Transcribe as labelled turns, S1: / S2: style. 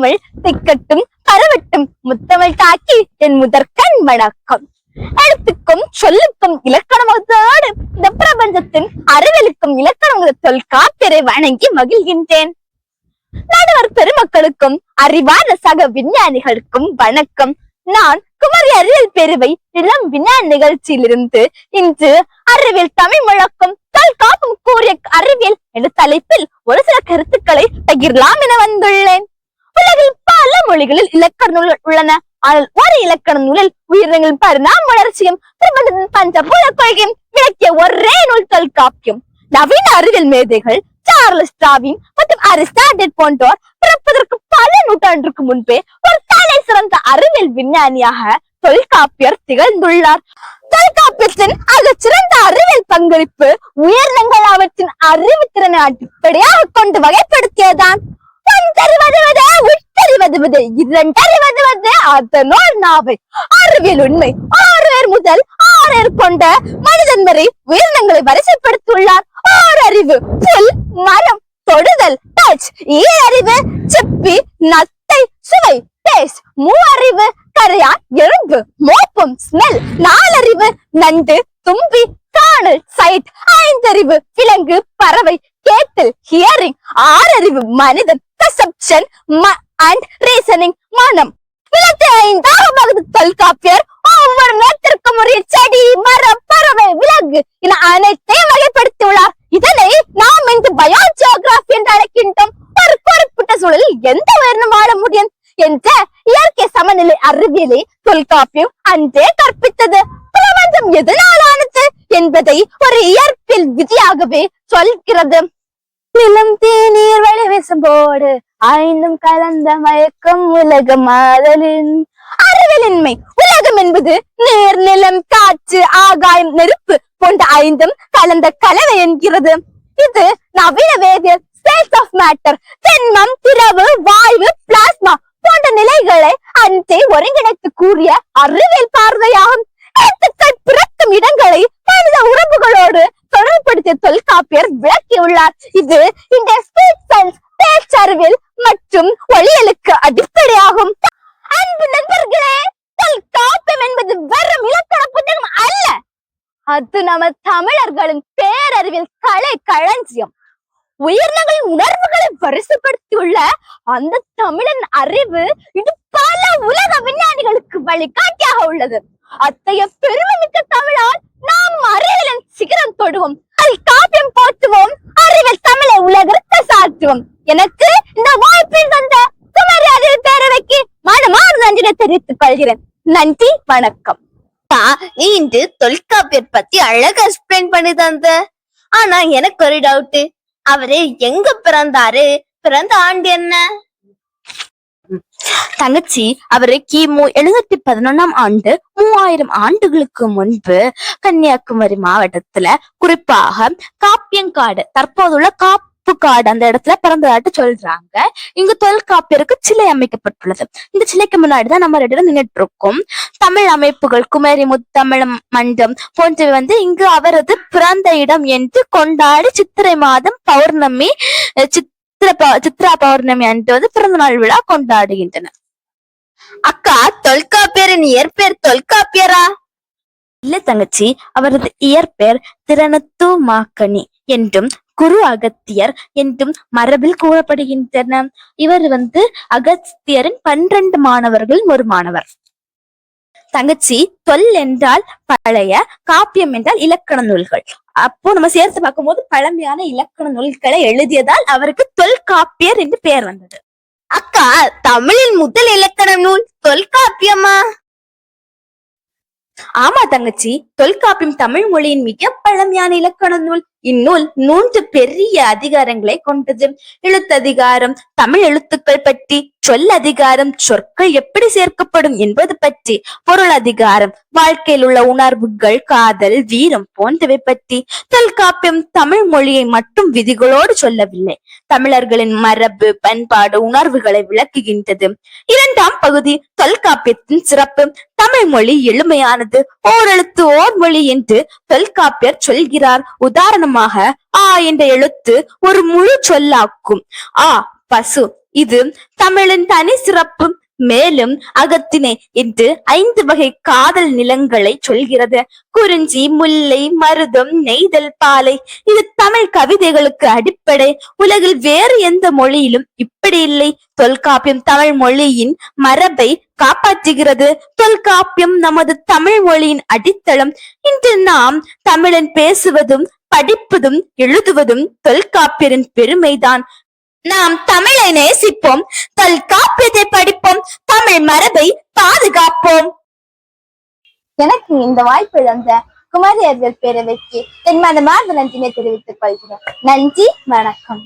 S1: தமிழ் திக்கட்டும் பரவட்டும் முத்தமிழ் தாக்கி என் முதற்கண் வணக்கம். எழுத்துக்கும் சொல்லுக்கும் இலக்கணமோடு இந்த பிரபஞ்சத்தின் அறிவியலுக்கும் இலக்கணம் தொல்காப்பியரை வணங்கி மகிழ்கின்றேன். நடுவர் பெருமக்களுக்கும் அறிவான சக விஞ்ஞானிகளுக்கும் வணக்கம். நான் குமரி அறிவியல் பேரவை இளம் விஞ்ஞான நிகழ்ச்சியிலிருந்து இன்று அறிவியல் தமிழ் முழக்கம் தொல்காப்பும் கூறிய அறிவியல் என்ற தலைப்பில் ஒரு சில கருத்துக்களை பகிரலாம் என வந்துள்ளேன். உலகில் பல மொழிகளில் இலக்கண நூல்கள் உள்ளன. ஆனால் ஒரு இலக்கண நூலில் உயிரினங்களின் பரிணாம வளர்ச்சியும் பிரபஞ்சத்தின் பஞ்சபூத கொள்கையும் விளக்கிய ஒரே நூல் தொல்காப்பியம். நவீன அறிவியல் மேதைகள் சார்லஸ் டார்வின் மற்றும் அரிஸ்டாட்டில் போன்றோர் பிறப்பதற்கு பல நூற்றாண்டுக்கு முன்பே ஒரு தலை சிறந்த அறிவியல் விஞ்ஞானியாக தொல்காப்பியர் திகழ்ந்துள்ளார். தொல்காப்பியத்தின் சிறந்த அறிவியல் பங்களிப்பு உயிரினங்கள் அவற்றின் அறிவு திறனை அடிப்படையாக கொண்டு வகைப்படுத்தியதான். அதனோர் நாவை அறிவியல் உண்மை 6 முதல் 6 கொண்ட மனிதன் வரை உயிரினங்களை வரிசைப்படுத்தியுள்ளார். 6 அறிவு புல், மரம், தொடுதல், டச், அறிவு சிப்பி, நத்தை, சுவை, டேஸ்ட், 3 அறிவு கரையான், எறும்பு, மோப்பம், ஸ்மெல், 4 அறிவு நண்டு, தும்பி, காணல், சைட், 5 அறிவு விலங்கு, பறவை, கேட்டல், ஹியரிங், 6 அறிவு மனிதன், perception and reasoning, மனம். 5ஆக பகுதி தொல்காப்பியர் ஒவ்வொரு நேரத்திற்கும் ஒரு செடி, மரம், பறவை, விலங்கு என அனைத்தையும் வகைப்படுத்தியுள்ளார். இதனை நாம் இன்று பயோஜியோகிராபி என்று அழைக்கின்றோம். ஒரு குறிப்பிட்ட சூழலில் எந்த உயிரினம் வாழ முடியும் என்ற இயற்கை சமநிலை அறிவியலை தொல்காப்பியம் அன்றே கற்பித்தது. பிரபஞ்சம் எதனாலானது என்பதை ஒரு இயற்பியல் விதியாகவே சொல்கிறது. நிலம் தீநீர் வழி வீசும்போடு 5 கலந்த மயக்கம் உலகம் ஆதலின். அறிவியலின்மை உலகம் என்பது நீர், நிலம், காற்று, ஆகாயம், நெருப்பு போன்ற 5 கலந்த கலவை என்கிறது. இது நவீன வேதியியல் ஸ்டேட்ஸ் ஆஃப் மேட்டர், திண்மம், திரவு, வாயு, பிளாஸ்மா போன்ற நிலைகளை அன்றே ஒருங்கிணைத்து கூறிய அறிவியல் பார்வையாகும். எழுத்துக்கள் பிறக்கும் இடங்களை மனித உறவுகளோடு தொடர்புபடுத்திய தொல்காப்பியர் விளக்கியுள்ளார். இது இந்த பேச்சறிவியல் மற்றும் ஒளியலுக்கு அடிப்படையாகும். அன்பு நண்பர்களே, தொல்காப்பியம் என்பது வெறும் இலக்கண புத்தகம் அல்ல, அது நம்ம தமிழர்களின் பேரறிவியல் கலை களஞ்சியம். உயிரினங்களின் உணர்வுகளை வரிசைப்படுத்தியுள்ள அந்த தமிழன் அறிவு இது பல உலக விஞ்ஞானிகளுக்கு வழிகாட்டியாக உள்ளது. அத்தகைய பெருமைமிக்க தமிழால் நாம் அறிவியலின் சிகரம் தொடுவோம், தொல்காப்பியம் போற்றுவோம், அறிவியல் தமிழை உலகிற்கு சாற்றுவோம். எனக்கு இந்த வாய்ப்பில் தந்த குமரி அறிவியல் பேரவைக்கு மனமார்ந்த நன்றியை தெரிவித்துக் கொள்கிறேன். நன்றி, வணக்கம்.
S2: இன்று தொல்காப்பியர் பத்தி அழகா எக்ஸ்பிளைன் பண்ணி தந்த. ஆனா எனக்கு ஒரு டவுட், அவரு எங்க பிறந்தாரு? பிறந்த ஆண்டு என்ன?
S1: தங்கச்சி, அவரு கிமு 711 ஆண்டு 3000 ஆண்டுகளுக்கு முன்பு கன்னியாகுமரி மாவட்டத்துல, குறிப்பாக காப்பியங்காடு, தற்போதுள்ள காப்புக்காடு அந்த இடத்துல பிறந்ததாட்டு சொல்றாங்க. இங்கு தொல்காப்பியருக்கு சிலை அமைக்கப்பட்டுள்ளது. இந்த சிலைக்கு முன்னாடிதான் நம்ம 2 நின்றுட்டு இருக்கோம். தமிழ் அமைப்புகள் குமரி முத்தமிழ் மன்றம் போன்றவை இங்கு அவரது பிறந்த இடம் என்று கொண்டாடி சித்திரை மாதம் பௌர்ணமி சித்ரா பௌர்ணமி அன்று பிறந்த நாள் விழா கொண்டாடுகின்றன.
S2: அக்கா, தொல்காப்பியரின் இயற்பெயர் தொல்காப்பியரா?
S1: இல்ல தங்கச்சி, அவரது இயற்பெயர் திறனத்து மாக்கனி என்றும் குரு அகத்தியர் என்றும் மரபில் கூறப்படுகின்றன. இவர் அகத்தியரின் 12 மாணவர்களில் ஒரு மாணவர். தங்கச்சி, தொல் என்றால் பழைய, காப்பியம் என்றால் இலக்கண நூல்கள். அப்போ நம்ம சேர்த்து பார்க்கும் போது பழமையான இலக்கண நூல்களை எழுதியதால் அவருக்கு தொல்காப்பியர் என்று பெயர் வந்தது.
S2: அக்கா, தமிழின் முதல் இலக்கண நூல் தொல்காப்பியமா?
S1: ஆமா தங்கச்சி, தொல்காப்பியம் தமிழ் மொழியின் மிக பழமையான இலக்கண நூல். இந்நூல் 3 பெரிய அதிகாரங்களை கொண்டது. எழுத்ததிகாரம் தமிழ் எழுத்துக்கள் பற்றி, சொல் அதிகாரம் சொற்கள் எப்படி சேர்க்கப்படும் என்பது பற்றி, பொருள் அதிகாரம் வாழ்க்கையில் உள்ள உணர்வுகள், காதல், வீரம் போன்றவை பற்றி. தொல்காப்பியம் தமிழ் மொழியை மட்டும் விதிகளோடு சொல்லவில்லை, தமிழர்களின் மரபு, பண்பாடு, உணர்வுகளை விளக்குகின்றது. 2ஆம் பகுதி தொல்காப்பியத்தின் சிறப்பு. தமிழ் மொழி எளிமையானது, ஓரெழுத்து ஓர் மொழி என்று தொல்காப்பியர் சொல்கிறார். உதாரணமாக, ஆ என்ற எழுத்து ஒரு முழு சொல்லாக்கும். ஆ பசு, இது தமிழின் தனி சிறப்பு. மேலும் அகத்திணை என்று 5 வகை காதல் நிலங்களை சொல்கிறது. குறிஞ்சி, முல்லை, மருதம், நெய்தல், பாலை. இது தமிழ் கவிதைகளுக்கு அடிப்படை. உலகில் வேறு எந்த மொழியிலும் இப்படி இல்லை. தொல்காப்பியம் தமிழ் மொழியின் மரபை காப்பாற்றுகிறது. தொல்காப்பியம் நமது தமிழ் மொழியின் அடித்தளம். இன்று நாம் தமிழன் பேசுவதும் படிப்பதும் எழுதுவதும் தொல்காப்பியரின் பெருமைதான். நாம் தமிழை நேசிப்போம், தொல்காப்பியத்தை படிப்போம், தமிழ் மரபை பாதுகாப்போம். எனக்கு இந்த வாய்ப்பை தந்த குமரி அறிவியல் பேரவைக்கு என் மனமார்ந்த நன்றினை தெரிவித்துக் கொள்கிறேன். நன்றி, வணக்கம்.